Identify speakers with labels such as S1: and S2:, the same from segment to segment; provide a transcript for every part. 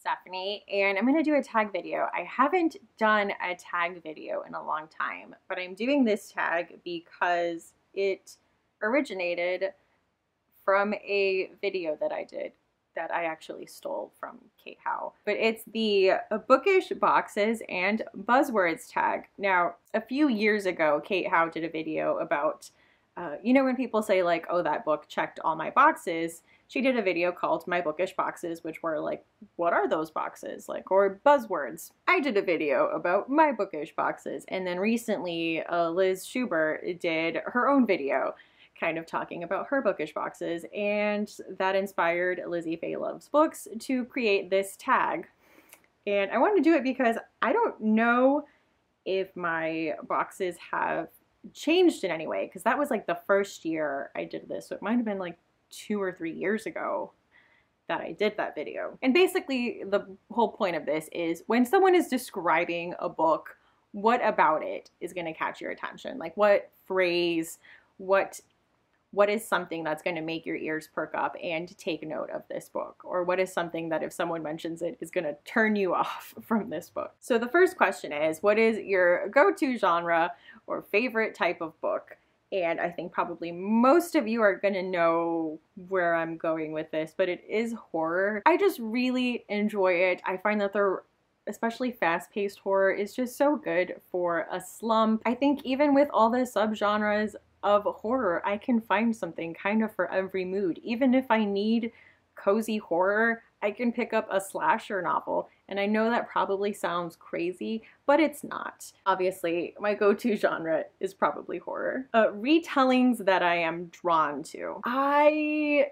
S1: Stephanie, and I'm going to do a tag video. I haven't done a tag video in a long time, but I'm doing this tag because it originated from a video that I did that I actually stole from Kate Howe. But it's the Bookish boxes and Buzzwords tag. Now, a few years ago, Kate Howe did a video about, you know, when people say like, oh, that book checked all my boxes, she did a video called My Bookish Boxes, which were like, what are those boxes? Like, or Buzzwords. I did a video about my Bookish boxes. And then recently, Liz Schubert did her own video kind of talking about her bookish boxes, and that inspired Lizzie Faye Loves Books to create this tag. And I wanted to do it because I don't know if my boxes have changed in any way, because that was like the first year I did this, so it might have been like 2 or 3 years ago that I did that video. And basically the whole point of this is when someone is describing a book, what about it is going to catch your attention? Like what phrase, what is something that's going to make your ears perk up and take note of this book? Or what is something that if someone mentions it is going to turn you off from this book? So the first question is, what is your go-to genre or favorite type of book? And I think probably most of you are going to know where I'm going with this, but it is horror. I just really enjoy it. I find that especially fast-paced horror is just so good for a slump. I think even with all the subgenres of horror, I can find something kind of for every mood. Even if I need cozy horror, I can pick up a slasher novel. And I know that probably sounds crazy, but it's not. Obviously, my go-to genre is probably horror. Retellings that I am drawn to. I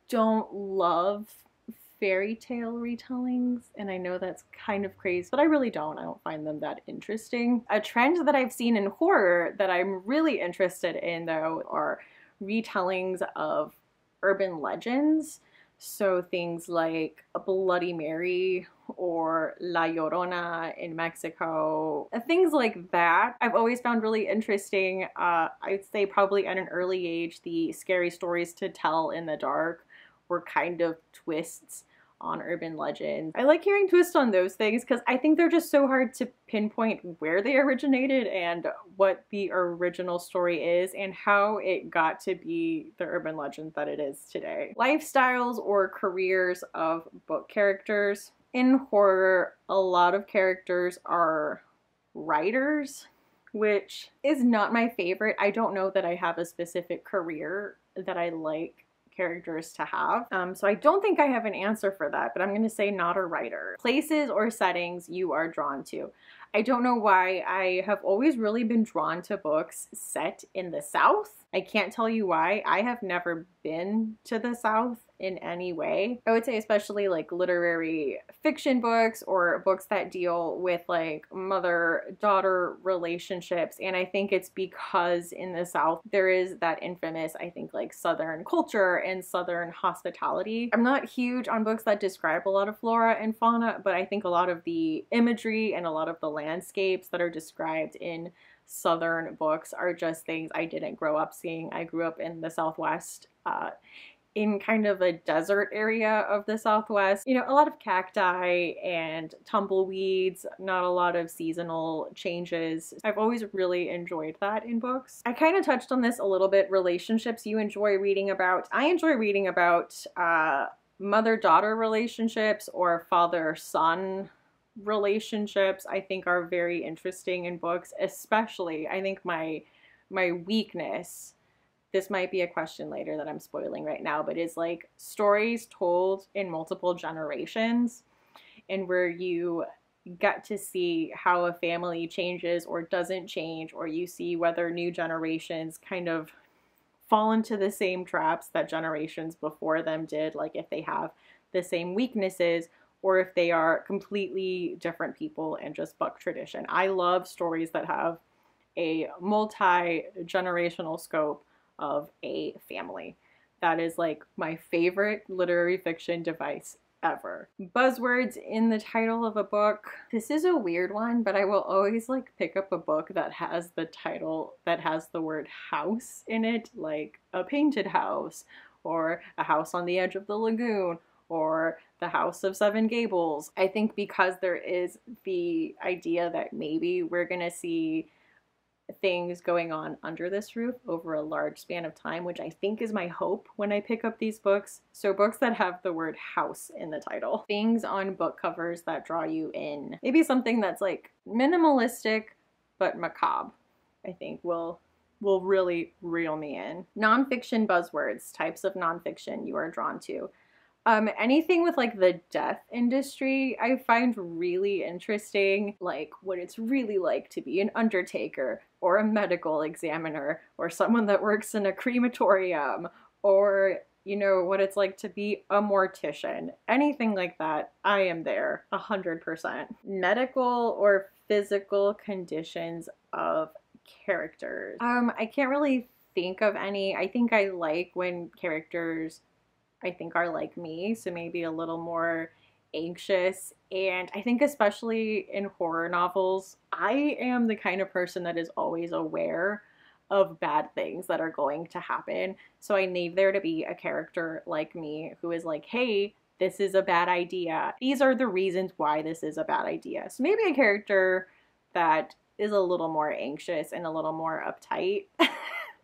S1: don't love fairy tale retellings, and I know that's kind of crazy, but I really don't. I don't find them that interesting. A trend that I've seen in horror that I'm really interested in, though, are retellings of urban legends. So things like Bloody Mary or La Llorona in Mexico, things like that I've always found really interesting. I'd say probably at an early age, the scary stories to tell in the dark were kind of twists on urban legends. I like hearing twists on those things because I think they're just so hard to pinpoint where they originated and what the original story is and how it got to be the urban legend that it is today. Lifestyles or careers of book characters. In horror, a lot of characters are writers, which is not my favorite. I don't know that I have a specific career that I like characters to have. So I don't think I have an answer for that, but I'm going to say not a writer. Places or settings you are drawn to. I don't know why. I have always really been drawn to books set in the South. I can't tell you why. I have never been to the South in any way. I would say especially like literary fiction books or books that deal with like mother-daughter relationships. And I think it's because in the South there is that infamous, I think, like Southern culture and Southern hospitality. I'm not huge on books that describe a lot of flora and fauna, but I think a lot of the imagery and a lot of the landscapes that are described in Southern books are just things I didn't grow up seeing. I grew up in the Southwest, in kind of a desert area of the Southwest. You know, a lot of cacti and tumbleweeds, not a lot of seasonal changes. I've always really enjoyed that in books. I kind of touched on this a little bit, relationships you enjoy reading about. I enjoy reading about mother-daughter relationships or father-son relationships. I think are very interesting in books, especially I think my weakness, this might be a question later that I'm spoiling right now, but is like stories told in multiple generations and where you get to see how a family changes or doesn't change, or you see whether new generations kind of fall into the same traps that generations before them did, like if they have the same weaknesses or if they are completely different people and just buck tradition. I love stories that have a multi-generational scope of a family. That is like my favorite literary fiction device ever. Buzzwords in the title of a book. This is a weird one, but I will always like pick up a book that has the title that has the word house in it, like A Painted House or A House on the Edge of the Lagoon or The House of Seven Gables. I think because there is the idea that maybe we're gonna see things going on under this roof over a large span of time, which I think is my hope when I pick up these books. So books that have the word house in the title. Things on book covers that draw you in. Maybe something that's like minimalistic but macabre, I think will really reel me in. Nonfiction buzzwords, types of nonfiction you are drawn to. Anything with like the death industry I find really interesting, like what it's really like to be an undertaker or a medical examiner or someone that works in a crematorium, or you know, what it's like to be a mortician. Anything like that, I am there 100%. Medical or physical conditions of characters. I can't really think of any. I think I like when characters I think are like me, so maybe a little more anxious. And I think especially in horror novels, I am the kind of person that is always aware of bad things that are going to happen. So I need there to be a character like me who is like, hey, this is a bad idea. These are the reasons why this is a bad idea. So maybe a character that is a little more anxious and a little more uptight.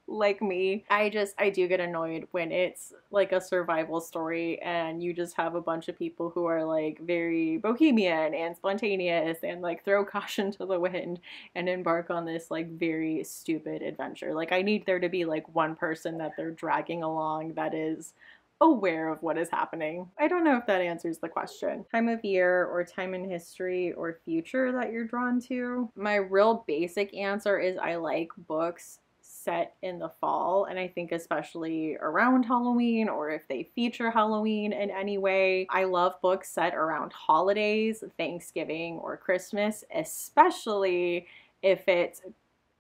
S1: Like me. I do get annoyed when it's like a survival story and you just have a bunch of people who are like very bohemian and spontaneous and like throw caution to the wind and embark on this like very stupid adventure. Like I need there to be like one person that they're dragging along that is aware of what is happening. I don't know if that answers the question. Time of year or time in history or future that you're drawn to. My real basic answer is I like books set in the fall, and I think especially around Halloween or if they feature Halloween in any way. I love books set around holidays, Thanksgiving or Christmas, especially if it's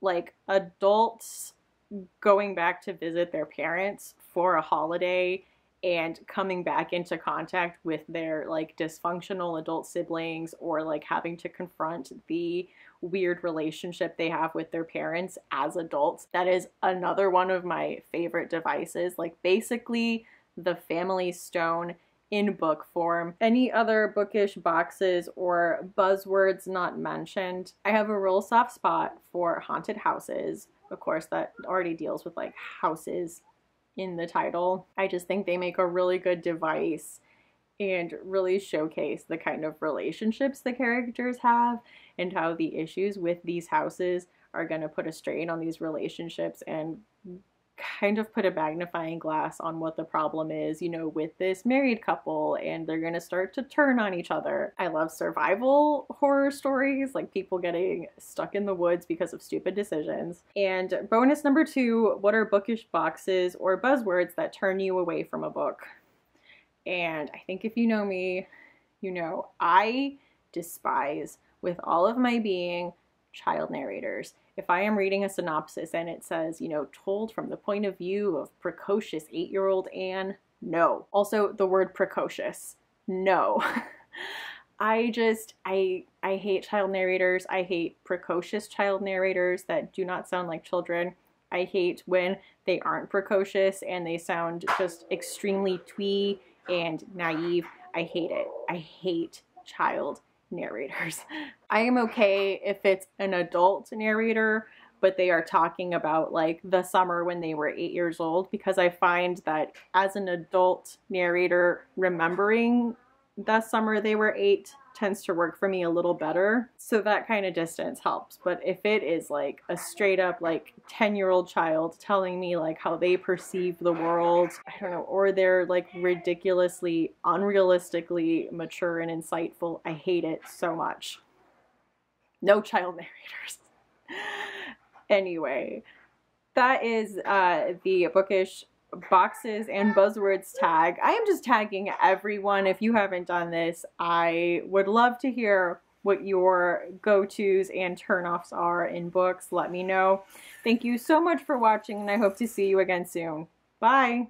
S1: like adults going back to visit their parents for a holiday and coming back into contact with their like dysfunctional adult siblings, or like having to confront the weird relationship they have with their parents as adults. That is another one of my favorite devices, like basically the family stone in book form. Any other bookish boxes or buzzwords not mentioned? I have a real soft spot for haunted houses. Of course, that already deals with like houses in the title. I just think they make a really good device and really showcase the kind of relationships the characters have and how the issues with these houses are going to put a strain on these relationships and kind of put a magnifying glass on what the problem is, you know, with this married couple, and they're going to start to turn on each other. I love survival horror stories, like people getting stuck in the woods because of stupid decisions. And bonus number 2, what are bookish boxes or buzzwords that turn you away from a book? And I think if you know me, you know I despise with all of my being child narrators. If I am reading a synopsis and it says, you know, told from the point of view of precocious 8-year-old Anne, no. Also, the word precocious, no. I hate child narrators. I hate precocious child narrators that do not sound like children. I hate when they aren't precocious and they sound just extremely twee and naive. I hate it. I hate child narrators. I am okay if it's an adult narrator, but they are talking about like the summer when they were 8 years old, because I find that as an adult narrator, remembering the summer they were 8 tends to work for me a little better. So that kind of distance helps. But if it is like a straight up like 10-year-old child telling me like how they perceive the world, I don't know, or they're like ridiculously, unrealistically mature and insightful, I hate it so much. No child narrators. Anyway, that is the bookish boxes and buzzwords tag. I am just tagging everyone. If you haven't done this, I would love to hear what your go-tos and turn-offs are in books. Let me know. Thank you so much for watching, and I hope to see you again soon. Bye!